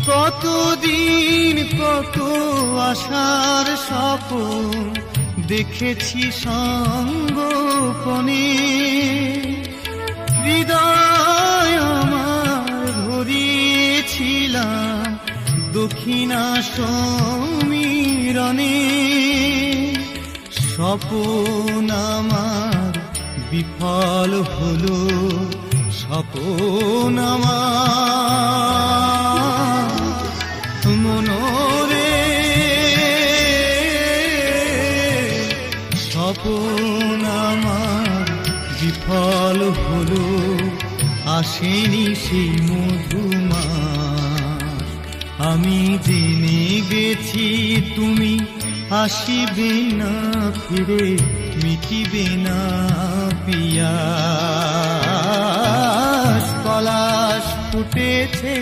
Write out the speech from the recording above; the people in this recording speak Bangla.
কতদিন কত আশার স্বপ্ন দেখেছি সঙ্গোপনে, হৃদয় আমার ভরিয়েছিলাম দক্ষিণা সমীরণে। স্বপ্ন আমার বিফল হলো, স্বপ্ন আমার মনোরে, স্বপ্ন আমার বিফল হলো, আসেনি সেই মধুমাস। আমি জেনে গেছি তুমি আসিবে না ফিরে, মিটিবে না পিয়াস। পলাশ ফুটেছে